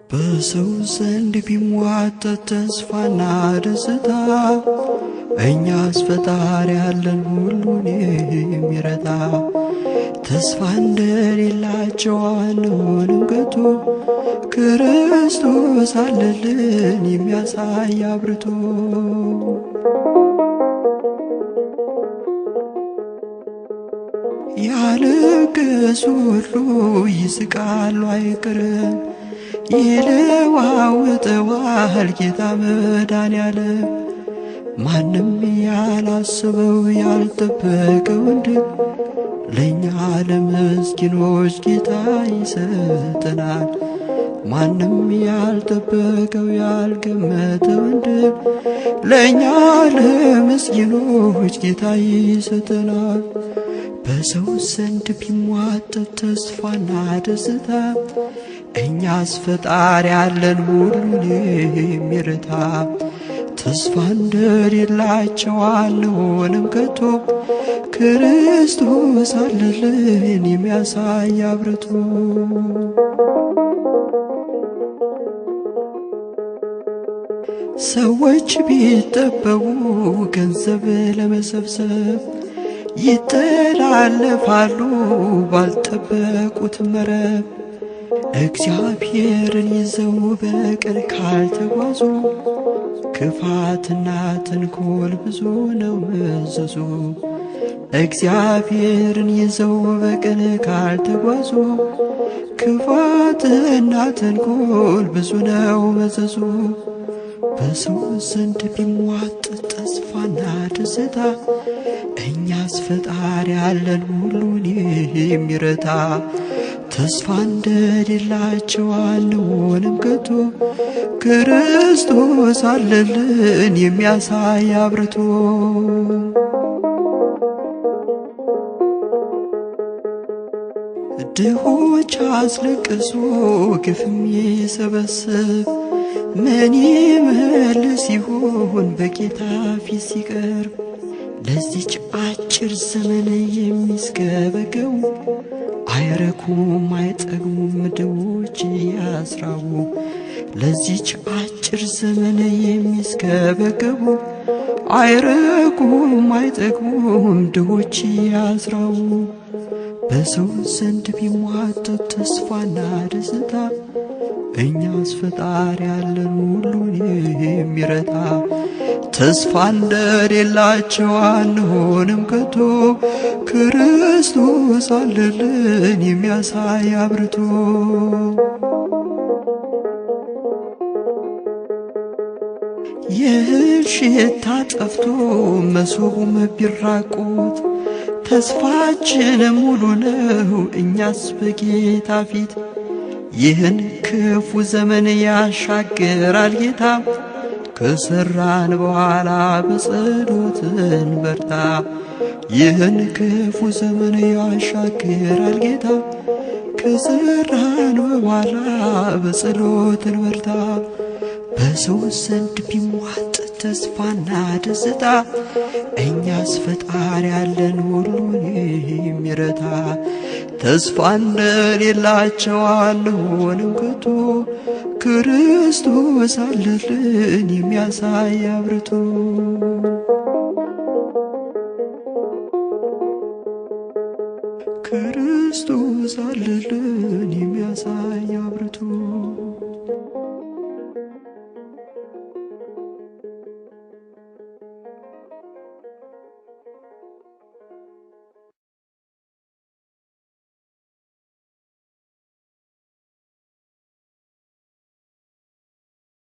በሰው ዘንድ ቢሟጠጥ ተስፋና ደስታ እኛስ ፈጣሪ ያለን ሁሉን የሚረዳ ተስፋ እንደሌላቸው አንሆንም ከቶ ክርስቶስ አለልን የሚያሳይ አብርቶ። ያለቀሱ ሁሉ ይስቃሉ አይቀርም፣ ይለዋውጠዋል ጌታ መድኃኔዓለም። ማንም ያላሰበው ያልጠበቀውን ድል ለእኛ ለምስኪኖች ጌታ ይሰጠናል። ማንም ያልጠበቀው ያልገመተውን ድል ለእኛ ለምስኪኖች ጌታ ይሰጠናል። በሰው ዘንድ ቢሟጠጥ ተስፋና ደስታ እኛስ ፈጣሪ ያለን ሁሉን የሚረታ ተስፋ እንደሌላቸው አንሆንም ከቶ ክርስቶስ አለልን የሚያሳይ አብርቶ። ሰዎች ቢጠበቡ ገንዘብ ለመሰብሰብ ይተላለፋሉ ባልጠበቁት መረብ። እግዚአብሔርን ይዘው በቅን ካልተጓዙ ክፋትና ተንኮል ብዙ ነው መዘዙ። እግዚአብሔርን ይዘው በቅን ካልተጓዙ ክፋትና ተንኮል ብዙ ነው መዘዙ። በሰው ዘንድ ቢሟጠጥ ተስፋና ደስታ እኛስ ፈጣሪ ያለን ሁሉን የሚረታ ተስፋ እንደሌላቸው አንሆንም ከቶ ክርስቶስ አለልን የሚያሳይ አብርቶ። ድሆች አስለቅሶ ግፍም ይሰበስብ ምን ይመልስ ይሆን በጌታ ፊት ሲቀርብ? ለዚች አጭር ዘመን የሚስገበገቡ አይረኩም አይጠግሙም ድሆች ያስራቡ። ለዚች አጭር ዘመን የሚስገበገቡ አይረኩም አይጠግሙም ድሆች ያስራቡ። በሰው ዘንድ ቢሟጠጥ ተስፋና ደስታ እኛስ ፈጣሪ ያለን ሁሉን የሚረታ ተስፋ እንደሌላቸው አንሆንም ከቶ ክርስቶስ አለልን የሚያሳይ አብርቶ። የእህል ሽታ ጠፍቶ መሶቡም ቢራቆት ተስፋችን ሙሉ ነው እኛስ በጌታ ፊት። ይህን ክፉ ዘመን ያሻግራል ጌታ ከሰራን በኋላ በጸሎት እንበርታ። ይህን ክፉ ዘመን ያሻግራል ጌታ ከሰራን በኋላ በጸሎት እንበርታ። በሰው ዘንድ ቢሟጠጥ ተስፋና ደስታ እኛስ ፈጣሪ ያለን ሁሉን የሚረታ ተስፋ እንደሌላቸው አንሆንም ከቶ ክርስቶስ አለልን የሚያሳይ አብርቶ። ክርስቶስ አለልን የሚያሳይ አብርቶ።